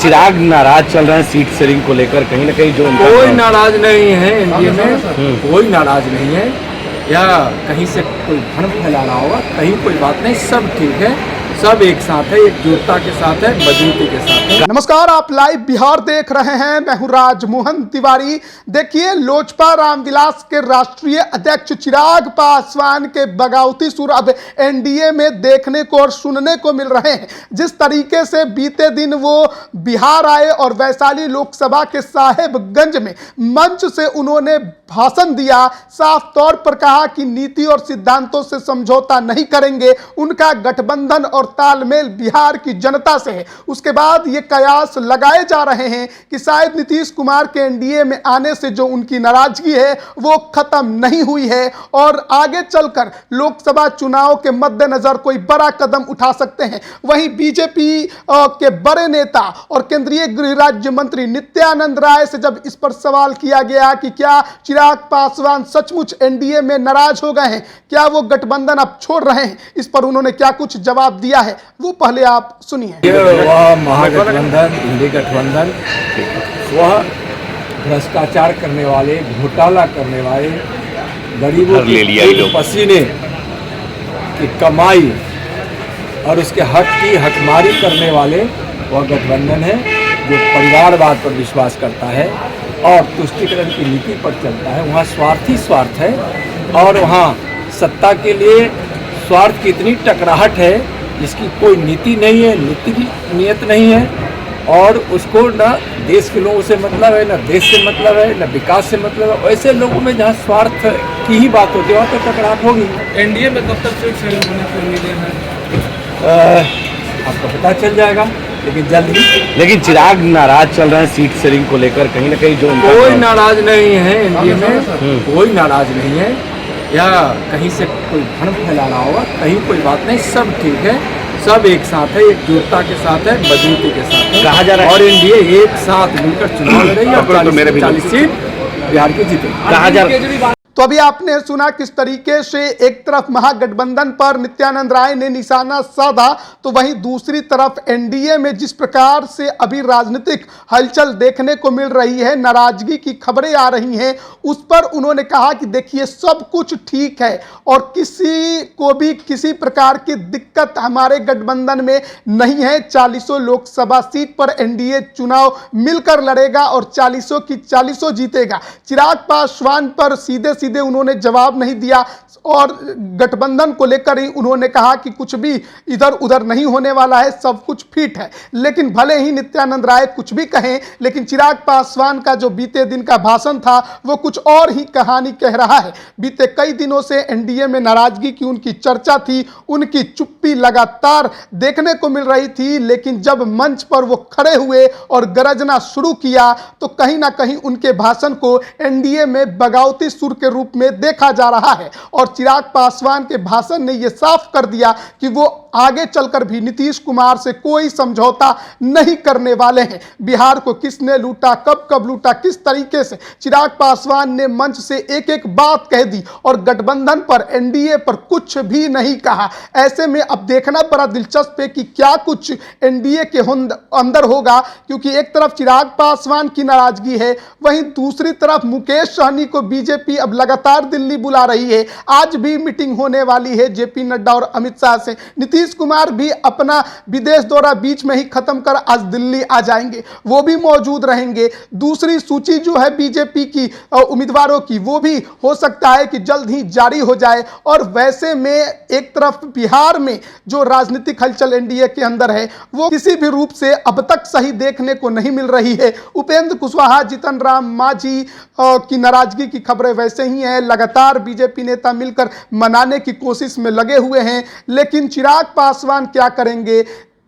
चिराग नाराज चल रहे हैं सीट शेयरिंग को लेकर, कहीं ना कहीं जो कोई नाराज नहीं है एनडीए में, कोई नाराज नहीं है, या कहीं से कोई भ्रम फैला रहा होगा, कहीं कोई बात नहीं, सब ठीक है, सब एक साथ है, एकजुटता के साथ है, मजबूती के साथ है। नमस्कार, आप लाइव बिहार देख रहे हैं। मैं हूं राजमोहन तिवारी। देखिए, लोजपा रामविलास के राष्ट्रीय अध्यक्ष चिराग पासवान के बगावती सुर अब एनडीए में देखने को और सुनने को मिल रहे हैं। जिस तरीके से बीते दिन वो बिहार आए और वैशाली लोकसभा के साहेबगंज में मंच से उन्होंने भाषण दिया, साफ तौर पर कहा कि नीति और सिद्धांतों से समझौता नहीं करेंगे, उनका गठबंधन और तालमेल बिहार की जनता से है। उसके बाद ये कयास लगाए जा रहे हैं कि शायद नीतीश कुमार के एनडीए में आने से जो उनकी नाराजगी है वो खत्म नहीं हुई है और आगे चलकर लोकसभा चुनाव के मद्देनजर कोई बड़ा कदम उठा सकते हैं। वहीं बीजेपी के बड़े नेता और केंद्रीय गृह राज्य मंत्री नित्यानंद राय से जब इस पर सवाल किया गया कि क्या चिराग पासवान सचमुच एनडीए में नाराज हो गए हैं, क्या वो गठबंधन अब छोड़ रहे हैं, इस पर उन्होंने क्या कुछ जवाब दिया है वो पहले आप सुनिए। वह महागठबंधन, हिंदी गठबंधन, वह भ्रष्टाचार करने वाले, घोटाला करने वाले, गरीबों के पसीने की कमाई और उसके हक की हकमारी करने वाले वह गठबंधन है जो परिवारवाद पर विश्वास करता है और तुष्टीकरण की नीति पर चलता है। वहाँ स्वार्थी स्वार्थ है और वहाँ सत्ता के लिए स्वार्थ की इतनी टकराहट है जिसकी कोई नीति नहीं है, नीयत नहीं है और उसको न देश के लोगों से मतलब है, न देश से मतलब है, न विकास से मतलब है। ऐसे लोगों में जहाँ स्वार्थ की ही बात होती है वहाँ तो टकराहट होगी। एनडीए में कब तक सीट शेयरिंग होने की उम्मीदें हैं? आपको पता चल जाएगा, लेकिन जल्द ही। लेकिन चिराग नाराज चल रहे हैं सीट शेयरिंग को लेकर, कहीं ना कहीं जो कोई नाराज नहीं है एनडीए में, कोई नाराज नहीं है, या कहीं से कोई भ्रम फैला रहा होगा, कहीं कोई बात नहीं, सब ठीक है, सब एक साथ है, एकजुटता के साथ है, मजबूती के साथ है। कहा जा रहा है और एनडीए एक साथ मिलकर चुनाव लड़ेगी और 40 सीट बिहार की जीतेगी। कहा जा रहा है। तो अभी आपने सुना किस तरीके से एक तरफ महागठबंधन पर नित्यानंद राय ने निशाना साधा, तो वहीं दूसरी तरफ एनडीए में जिस प्रकार से अभी राजनीतिक हलचल देखने को मिल रही है, नाराजगी की खबरें आ रही हैं, उस पर उन्होंने कहा कि देखिए सब कुछ ठीक है और किसी को भी किसी प्रकार की दिक्कत हमारे गठबंधन में नहीं है। 40 लोकसभा सीट पर एनडीए चुनाव मिलकर लड़ेगा और 40 की 40 जीतेगा। चिराग पासवान पर सीधे उन्होंने जवाब नहीं दिया और गठबंधन को लेकर ही उन्होंने कहा कि कुछ भी इधर उधर नहीं होने वाला है, सब कुछ फिट है। लेकिन भले ही नित्यानंद राय कुछ भी कहें, लेकिन चिराग पासवान का जो बीते दिन का भाषण था वो कुछ और ही कहानी कह रहा है। बीते कई दिनों से एनडीए में नाराजगी की उनकी चर्चा थी, उनकी चुप्पी लगातार देखने को मिल रही थी, लेकिन जब मंच पर वो खड़े हुए और गरजना शुरू किया तो कहीं ना कहीं उनके भाषण को एनडीए में बगावती सुर के रूप में देखा जा रहा है। और चिराग पासवान के भाषण ने यह साफ कर दिया कि वो आगे चलकर भी नीतीश कुमार से कोई समझौता नहीं करने वाले हैं। बिहार को किसने लूटा, कब कब लूटा, किस तरीके से चिराग पासवान ने मंच से एक एक बात कह दी और गठबंधन पर, एनडीए पर कुछ भी नहीं कहा। ऐसे में अब देखना बड़ा दिलचस्प है कि क्या कुछ एनडीए के अंदर होगा, क्योंकि एक तरफ चिराग पासवान की नाराजगी है, वहीं दूसरी तरफ मुकेश सहनी को बीजेपी अब लगातार दिल्ली बुला रही है। आज भी मीटिंग होने वाली है जेपी नड्डा और अमित शाह से। नीतीश कुमार भी अपना विदेश दौरा बीच में ही खत्म कर आज दिल्ली आ जाएंगे, वो भी मौजूद रहेंगे। दूसरी सूची जो है बीजेपी की उम्मीदवारों की, वो भी हो सकता है कि जल्द ही जारी हो जाए। और वैसे में एक तरफ बिहार में जो राजनीतिक हलचल एनडीए के अंदर है वो किसी भी रूप से अब तक सही देखने को नहीं मिल रही है। उपेंद्र कुशवाहा, जीतन राम मांझी की नाराजगी की खबरें वैसे ही हैं, लगातार बीजेपी नेता मिलकर मनाने की कोशिश में लगे हुए हैं। लेकिन चिराग पासवान क्या करेंगे,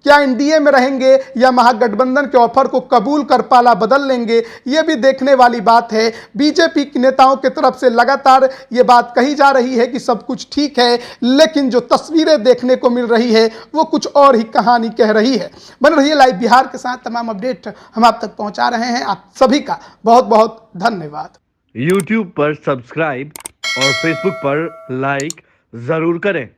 क्या एनडीए में रहेंगे या महागठबंधन के ऑफर को कबूल कर पाला बदल लेंगे, यह भी देखने वाली बात है। बीजेपी के नेताओं की तरफ से लगातार यह बात कही जा रही है कि सब कुछ ठीक है, लेकिन जो तस्वीरें देखने को मिल रही है वो कुछ और ही कहानी कह रही है। बन रही है लाइव बिहार के साथ, तमाम अपडेट हम आप तक पहुंचा रहे हैं। आप सभी का बहुत बहुत धन्यवाद। YouTube पर सब्सक्राइब और Facebook पर लाइक जरूर करें।